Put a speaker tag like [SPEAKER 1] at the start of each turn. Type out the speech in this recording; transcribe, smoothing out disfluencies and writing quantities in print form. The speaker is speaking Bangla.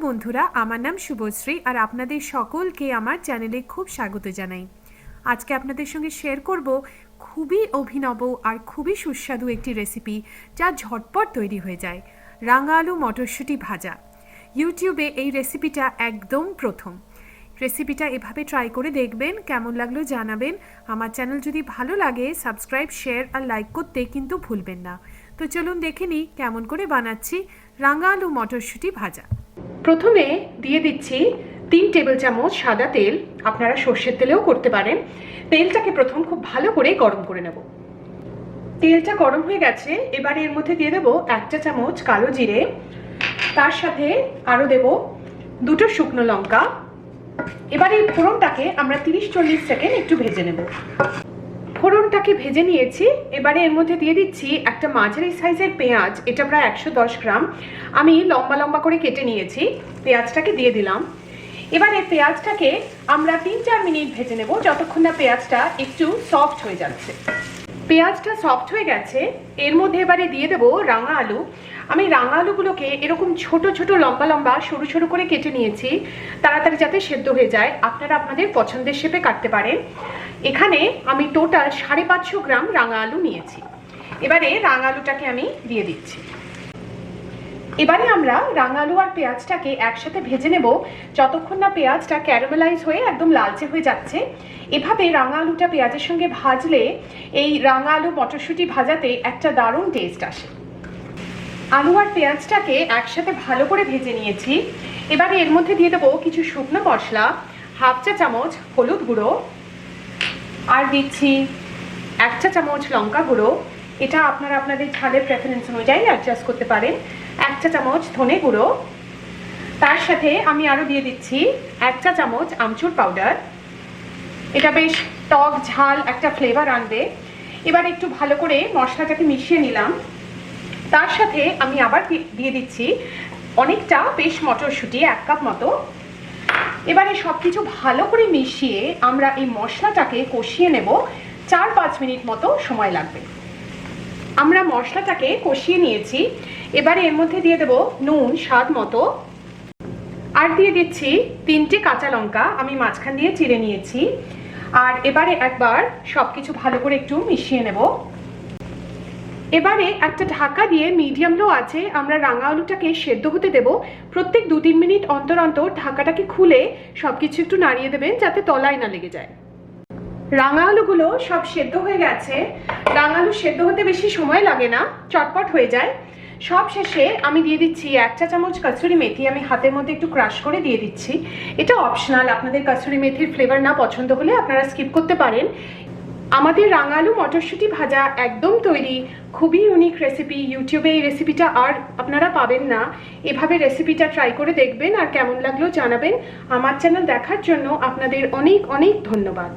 [SPEAKER 1] বন্ধুরা, আমার নাম শুভশ্রী আর আপনাদের সকলকে আমার চ্যানেলে খুব স্বাগত জানাই। আজকে আপনাদের সঙ্গে শেয়ার করব খুবই অভিনব আর খুবই সুস্বাদু একটি রেসিপি যা ঝটপট তৈরি হয়ে যায়, রাঙা আলু মটরশুঁটি ভাজা। ইউটিউবে এই রেসিপিটা একদম প্রথম। রেসিপিটা এভাবে ট্রাই করে দেখবেন, কেমন লাগলো জানাবেন। আমার চ্যানেল যদি ভালো লাগে সাবস্ক্রাইব, শেয়ার আর লাইক করতে কিন্তু ভুলবেন না। তো চলুন দেখে নিই কেমন করে বানাচ্ছি রাঙা আলু মটরশুঁটি ভাজা। প্রথমে দিয়ে দিচ্ছি 3 টেবিল চামচ সাদা তেল, আপনারা সর্ষের তেলেও করতে পারেন। তেলটাকে প্রথম খুব ভালো করে গরম করে নেব। তেলটা গরম হয়ে গেছে, এবারে এর মধ্যে দিয়ে দেব 1 চা চামচ কালো জিরে, তার সাথে আরও দেব 2টো শুকনো লঙ্কা। এবারে এই ফোড়নটাকে আমরা 30-40 সেকেন্ড একটু ভেজে নেব। ফোড়নটাকে ভেজে নিয়েছি, এবারে এর মধ্যে দিয়ে দিচ্ছি একটা মাঝারি সাইজের পেঁয়াজ, এটা প্রায় 110 গ্রাম। আমি লম্বা লম্বা করে কেটে নিয়েছি, পেঁয়াজটাকে দিয়ে দিলাম। এবারে পেঁয়াজটাকে আমরা 3-4 মিনিট ভেজে নেব, যতক্ষণ না পেঁয়াজটা একটু সফট হয়ে যাচ্ছে। পেঁয়াজটা সফট হয়ে গেছে, এর মধ্যে এবারে দিয়ে দেব রাঙা আলু। আমি রাঙা আলুগুলোকে এরকম ছোট ছোট লম্বা লম্বা সরু সরু করে কেটে নিয়েছি, তাড়াতাড়ি যাতে সেদ্ধ হয়ে যায়। আপনারা আপনাদের পছন্দের শেপে কাটতে পারেন। এখানে আমি টোটাল 550 গ্রাম রাঙা আলু নিয়েছি। এবারে রাঙা আলুটাকে আমি দিয়ে দিচ্ছি। এবারে আমরা রাঙা আলু আর পেঁয়াজটাকে একসাথে ভেজে নেব, যতক্ষণ না পেঁয়াজটা ক্যারামেলাইজ হয়ে একদম লালচে হয়ে যাচ্ছে। এভাবে রাঙা আলুটা পেঁয়াজের সঙ্গে ভাজলে এই রাঙা আলু মটরশুঁটি ভাজাতে একটা দারুণ টেস্ট আসে। আলু আর পেঁয়াজটাকে একসাথে ভালো করে ভেজে নিয়েছি। এবারে এর মধ্যে দিয়ে দেবো কিছু শুকনো মশলা, 1/2 চা চামচ হলুদ গুঁড়ো, আর দিচ্ছি 1 চা চামচ লঙ্কা গুঁড়ো। এটা আপনারা আপনাদের ঝালের প্রেফারেন্স অনুযায়ী অ্যাডজাস্ট করতে পারেন। 1 চা চামচ ধনে গুঁড়ো, তার সাথে আমি আরও দিয়ে দিচ্ছি 1 চা চামচ আমচুর পাউডার। এটা বেশ টক ঝাল একটা ফ্লেভার আনবে। এবার একটু ভালো করে মশলাটাকে মিশিয়ে নিলাম। তার সাথে আমি আবার দিয়ে দিচ্ছি অনেকটা বেশ মটরশুঁটি, 1 কাপ মতো। এবারে সব কিছু ভালো করে মিশিয়ে আমরা এই মশলাটাকে কষিয়ে নেব। 4-5 মিনিট মতো সময় লাগবে। আমরা মশলাটাকে কষিয়ে নিয়েছি, এবারে এর মধ্যে দিয়ে দেব নুন স্বাদ মতো, আর দিয়ে দিচ্ছি 3টে কাঁচা লঙ্কা আমি মাঝখান দিয়ে চিড়ে নিয়েছি। আর এবারে একবার সবকিছু ভালো করে একটু মিশিয়ে নেব। এবারে একটা ঢাকা দিয়ে মিডিয়াম লো আছে আমরা রাঙা আলুটাকে সেদ্ধ হতে দেব। প্রত্যেক 2-3 মিনিট অন্তর অন্তর ঢাকাটাকে খুলে সবকিছু একটু নাড়িয়ে দেবেন, যাতে তলায় না লেগে যায়। রাঙা আলুগুলো সব সেদ্ধ হয়ে গেছে। রাঙা আলু সেদ্ধ হতে বেশি সময় লাগে না, চটপট হয়ে যায়। সব শেষে আমি দিয়ে দিচ্ছি 1 চা চামচ কসুরি মেথি, আমি হাতের মধ্যে একটু ক্রাশ করে দিয়ে দিচ্ছি। এটা অপশনাল, আপনাদের কসুরি মেথির ফ্লেভার না পছন্দ হলে আপনারা স্কিপ করতে পারেন। আমাদের রাঙা আলু মটরশুঁটি ভাজা একদম তৈরি। খুবই ইউনিক রেসিপি, ইউটিউবে এই রেসিপিটা আর আপনারা পাবেন না। এভাবে রেসিপিটা ট্রাই করে দেখবেন আর কেমন লাগলো জানাবেন। আমার চ্যানেল দেখার জন্য আপনাদের অনেক অনেক ধন্যবাদ।